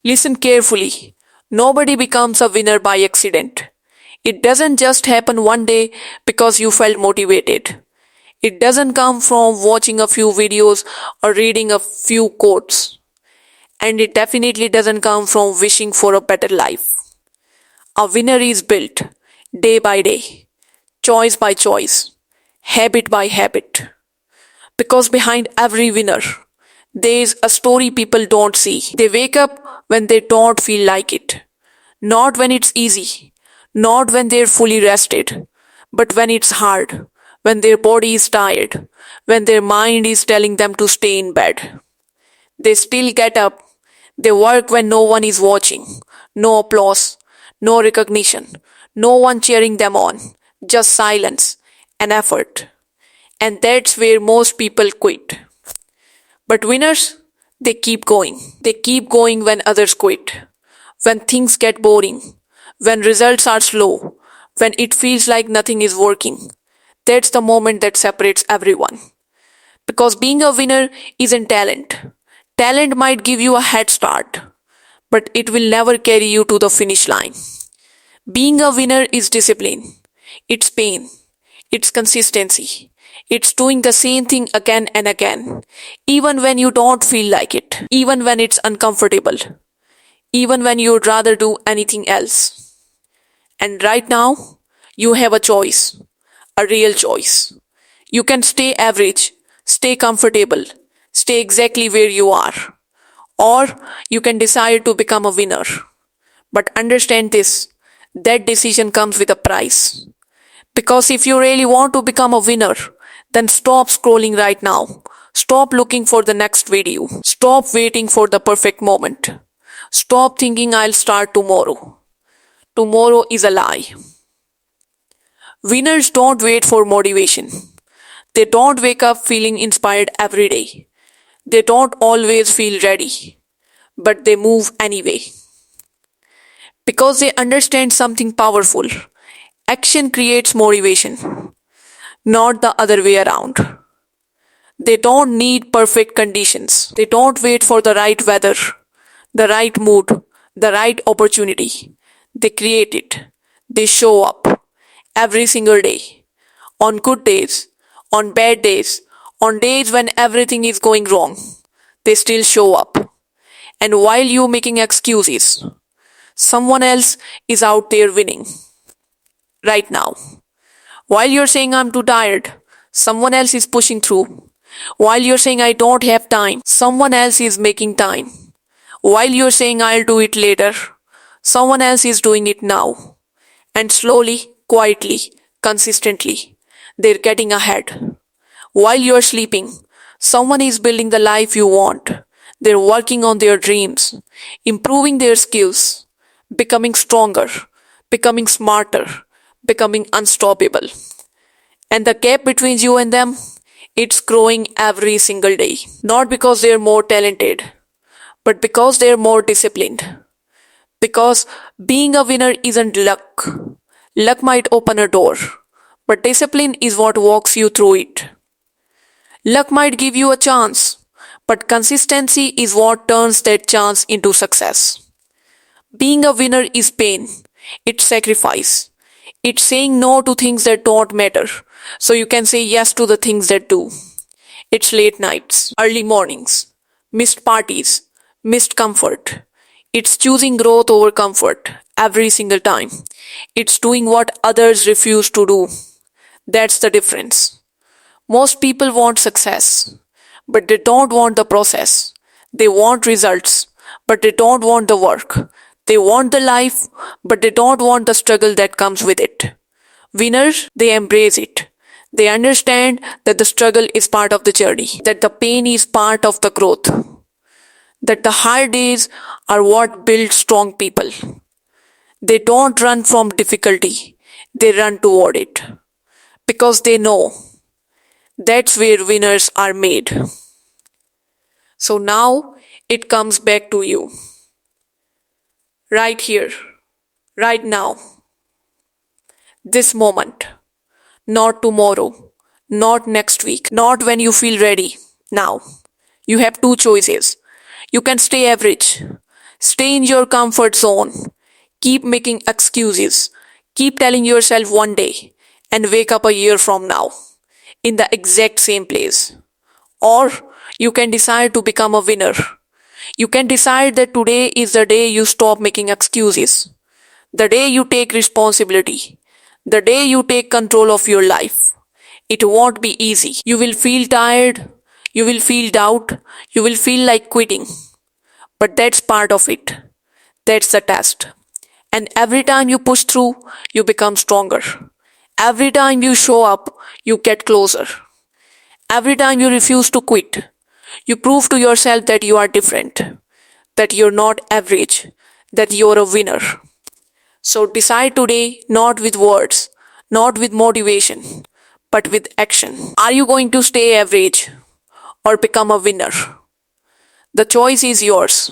Listen carefully. Nobody becomes a winner by accident. It doesn't just happen one day because you felt motivated. It doesn't come from watching a few videos or reading a few quotes. And it definitely doesn't come from wishing for a better life. A winner is built day by day, choice by choice, habit by habit. Because behind every winner, there's a story people don't see. They wake up when they don't feel like it. Not when it's easy, not when they're fully rested, but when it's hard, when their body is tired, when their mind is telling them to stay in bed. They still get up. They work when no one is watching. No applause, no recognition, no one cheering them on, just silence and effort. And that's where most people quit. But winners, they keep going. They keep going when others quit. When things get boring. When results are slow. When it feels like nothing is working. That's the moment that separates everyone. Because being a winner isn't talent. Talent might give you a head start, but it will never carry you to the finish line. Being a winner is discipline. It's pain. It's consistency. It's doing the same thing again and again, even when you don't feel like it, even when it's uncomfortable, even when you'd rather do anything else. And right now, you have a choice, a real choice. You can stay average, stay comfortable, stay exactly where you are, or you can decide to become a winner. But understand this, that decision comes with a price. Because if you really want to become a winner, then stop scrolling right now. Stop looking for the next video. Stop waiting for the perfect moment. Stop thinking I'll start tomorrow. Tomorrow is a lie. Winners don't wait for motivation. They don't wake up feeling inspired every day. They don't always feel ready. But they move anyway. Because they understand something powerful. Action creates motivation, not the other way around. They don't need perfect conditions. They don't wait for the right weather, the right mood, the right opportunity. They create it. They show up every single day. On good days, on bad days, on days when everything is going wrong. They still show up. And while you making excuses, someone else is out there winning right now. While you're saying I'm too tired, someone else is pushing through. While you're saying I don't have time, someone else is making time. While you're saying I'll do it later, someone else is doing it now. And slowly, quietly, consistently, they're getting ahead. While you're sleeping, someone is building the life you want. They're working on their dreams, improving their skills, becoming stronger, becoming smarter, becoming unstoppable. And the gap between you and them, it's growing every single day. Not because they're more talented, but because they're more disciplined. Because being a winner isn't luck. Luck might open a door, but discipline is what walks you through it. Luck might give you a chance, but consistency is what turns that chance into success. Being a winner is pain. It's sacrifice. It's saying no to things that don't matter, so you can say yes to the things that do. It's late nights, early mornings, missed parties, missed comfort. It's choosing growth over comfort every single time. It's doing what others refuse to do. That's the difference. Most people want success, but they don't want the process. They want results, but they don't want the work. They want the life, but they don't want the struggle that comes with it. Winners, they embrace it. They understand that the struggle is part of the journey, that the pain is part of the growth, that the hard days are what build strong people. They don't run from difficulty, they run toward it. Because they know that's where winners are made. So now it comes back to you. Right here, right now, this moment. Not tomorrow, not next week, not when you feel ready. Now, you have two choices. You can stay average, Stay in your comfort zone. Keep making excuses. Keep telling yourself one day and wake up a year from now in the exact same place. Or you can decide to become a winner. You can decide that today is the day you stop making excuses, the day you take responsibility, the day you take control of your life. It won't be easy. You will feel tired, you will feel doubt, you will feel like quitting. But that's part of it. That's the test. And every time you push through, you become stronger. Every time you show up, you get closer. Every time you refuse to quit, you prove to yourself that you are different, that you're not average, that you're a winner. So decide today, not with words, not with motivation, but with action. Are you going to stay average or become a winner? The choice is yours.